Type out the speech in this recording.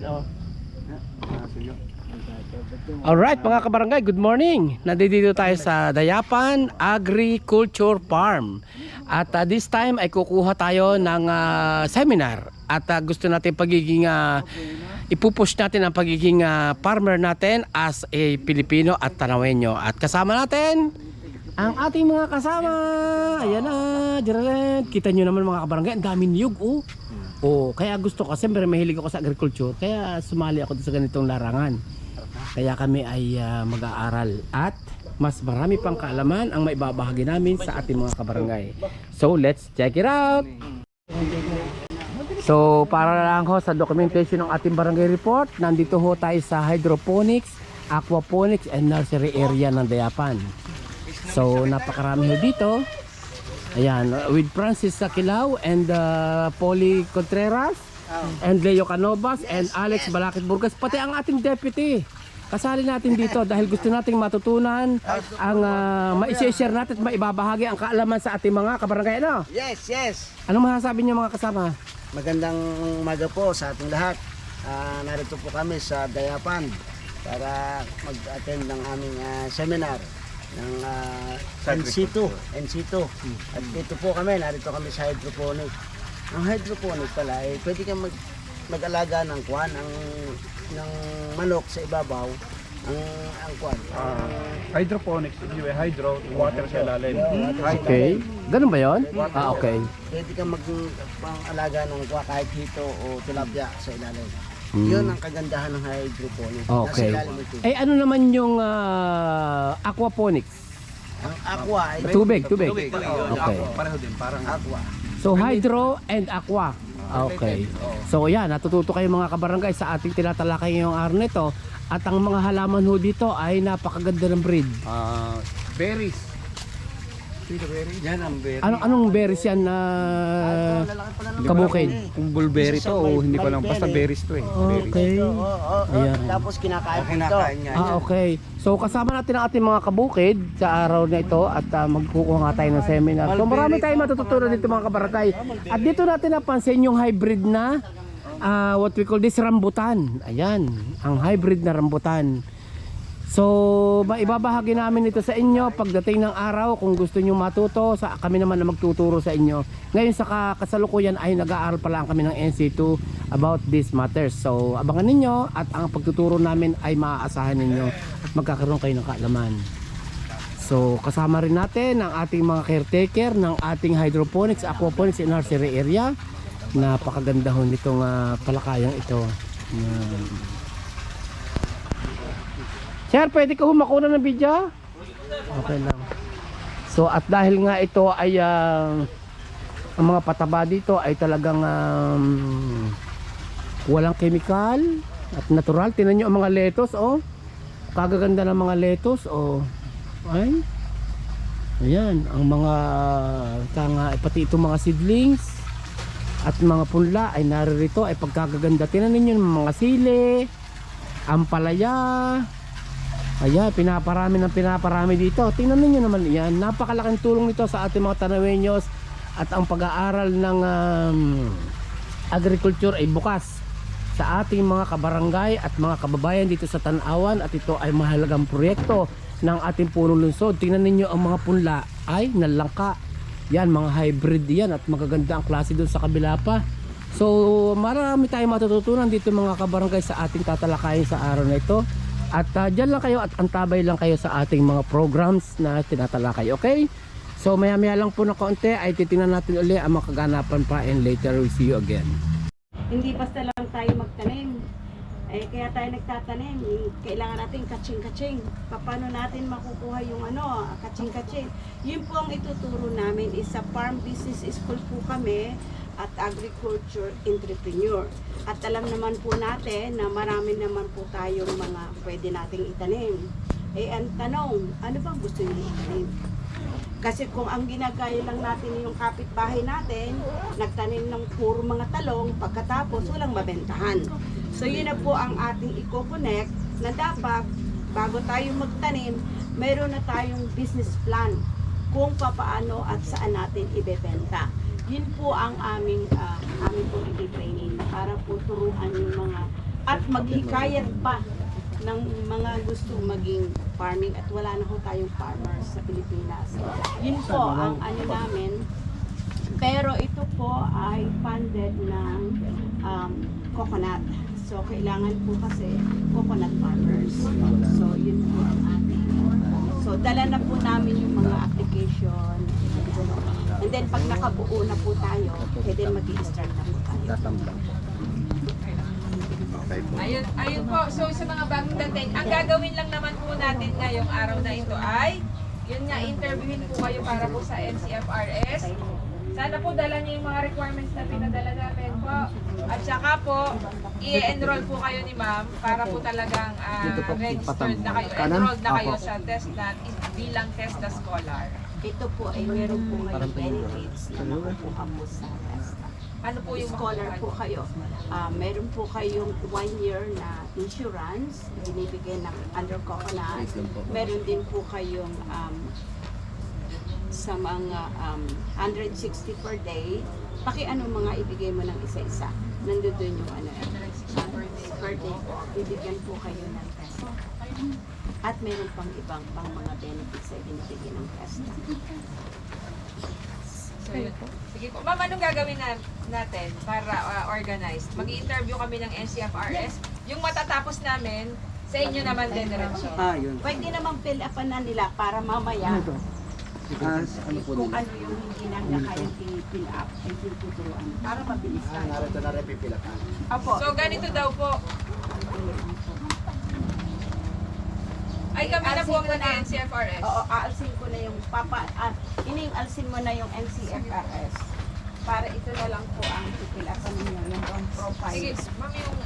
Oh. Sige. Alright mga kabarangay, good morning. Nandito tayo sa Dayapan Agriculture Farm. At this time ay kukuha tayo ng seminar. At gusto natin pagiging ipupush natin ang pagiging farmer natin as a Pilipino at Tanawenyo. At kasama natin ang ating mga kasama. Ayan na, Gerald. Kita nyo naman mga kabarangay, ang daming niyog oh. Oh, kaya gusto ko, siyempre mahilig ako sa agriculture, kaya sumali ako sa ganitong larangan. Kaya kami ay mag-aaral at mas marami pang kaalaman ang maibabahagi namin sa ating mga kabarangay. So let's check it out. So para lang ho sa documentation ng ating barangay report, nandito ho tayo sa hydroponics, aquaponics and nursery area ng Dayapan. So napakarami ho dito. Ayan, with Francis Sakilaw and Polly Contreras and Leo Canovas and Alex Balakit Burgas, pati ang ating deputy. Kasali natin dito dahil gusto nating matutunan ang ma-share natin at maibabahagi ang kaalaman sa ating mga kabarangay. Ano? Yes, yes. Anong masasabi niyo mga kasama? Magandang umaga po sa ating lahat. Narito po kami sa Dayapan para mag-attend ng aming seminar ng NC2. At dito po kami, narito kami sa hydroponic. Ang hydroponic pala ay pwede kang mag-alaga ng kwan, ng manok sa ibabaw. Ang kwan. Hydroponics, yung hydro, water sa ilalim. Okay. Ganun ba yun? Okay. Pwede kang mag-alaga ng kwa kahit hito o tilapia sa ilalim. Yun ang kagandahan ng hydroponics. Okay. Eh ano naman yung aquaponics? Ang aqua ay Tubig. Okay. Pareho din, parang aqua. So hydro and aqua. Okay. So yan, natututo kayo mga kabarangay sa ating tinatalakay ngayong araw nito. At ang mga halaman ho dito ay napakaganda ng breed. berries. Yan ang berry. Anong berries yan na kabukid? Kung bulberry to o hindi ko lang, basta berries to eh. Okay. Ayan. Tapos kinakain ito. Okay. So kasama natin ang ating mga kabukid sa araw na ito at magkukuha nga tayo ng seminar. So marami tayong matututunan dito mga kabarangay. At dito natin napansin yung hybrid na what we call this rambutan. Ayan, ang hybrid na rambutan. So maibabahagi namin ito sa inyo pagdating ng araw kung gusto niyo matuto. Kami naman na magtuturo sa inyo. Ngayon sa kasalukuyan ay nag-aaral pa lang kami ng NC2 about these matters. So abangan ninyo at ang pagtuturo namin ay maaasahan ninyo at magkakaroon kayo ng kaalaman. So kasama rin natin ang ating mga caretaker ng ating hydroponics, aquaponics and nursery area. Napakaganda ho nitong palakayang ito. Sir, pwede ka humakuna ng video? Okay lang. So at dahil nga ito ay ang mga pataba dito ay talagang walang chemical at natural. Tingnan nyo ang mga lettuce oh. Kagaganda ng mga lettuce oh. Ay. Ayan, ang mga pati itong mga seedlings at mga punla ay naririto ay pagkagaganda. Tingnan niyo ng mga sili, ampalaya. Ayan, pinaparami dito. Tingnan niyo naman yan. Napakalaking tulong nito sa ating mga Tanawenyos at ang pag-aaral ng agriculture ay bukas sa ating mga kabarangay at mga kababayan dito sa Tanawan at ito ay mahalagang proyekto ng ating punong lungsod. Tingnan niyo ang mga punla ay nalangka. Yan, mga hybrid yan at magaganda ang klase doon sa kabila pa. So, marami tayong matututunan dito mga kabarangay sa ating tatalakayin sa araw na ito. At dyan lang kayo at antabay lang kayo sa ating mga programs na tinatalakay, okay? So maya lang po na kaunti ay titingnan natin uli ang mga kaganapan pa and later we'll see you again. Hindi basta lang tayo magtanim. Kaya tayo nagtatanim. Kailangan natin kaching-kaching. Paano natin makukuha yung kaching-kaching? Yun po ang ituturo namin is sa farm business school po kami at agriculture entrepreneur. At alam naman po natin na marami naman po tayong mga pwede nating itanim. Ang tanong, ano bang gusto niyo itanim? Kasi kung ang ginagaya lang natin yung kapitbahay natin, nagtanim ng puro mga talong, pagkatapos walang mabentahan. So yun na po ang ating i-connect na dapat bago tayo magtanim, mayroon na tayong business plan kung paano at saan natin ibebenta. Yun po ang aming po i-training para po turuan yung mga at maghikayat pa ng mga gusto maging farming at wala na ho tayong farmers sa Pilipinas. Yun po ang ano namin. Pero ito po ay funded ng coconut. So kailangan po kasi coconut farmers. So yun po ang ating. So dala na po namin yung mga application. And then pag nakabuo na po tayo, then mag-i-start na po tayo. Ayun po. So sa mga bagong dating, ang gagawin lang naman po natin ngayong araw na ito ay, yun nga, interviewin po kayo para po sa NCFRS. Sana po dala niyo yung mga requirements na pinadala namin po. At saka po, i-enroll po kayo ni ma'am para po talagang registered na kayo, enrolled na kayo sa test na bilang test na scholar. Ito po ay meron po ngayong benefits na makukuha po sa TESDA. Ano po yung Scholar po kayo. Meron po kayong 1 year na insurance na binibigay ng under coconut. Meron din po kayong sa mga 160 per day. Ano mga ibigay mo ng isa-isa. Nandun doon yung ano. 160 per day po. Bibigyan po kayo ng test. At meron pang ibang pang mga benefits na binibigay ng test. So, yun. Sige po. Ma'am, anong gagawin natin para organized? Mag-i-interview kami ng NCFRS. Yung matatapos namin, sa inyo naman din diretso. Yun. Pwede namang fill up na nila para mamaya kung ano yung hindi na kayang fill up ay tuturuan para mabilis tayo. Narito na rin pipilakan. Apo. So, ganito daw po. Ay, kami na po ang NCFRS. Oo, aalsin ko na yung ining-alsin mo na yung NCFRS para ito na lang po ang fill up ninyo, yung profile. Sige, ma'am, yung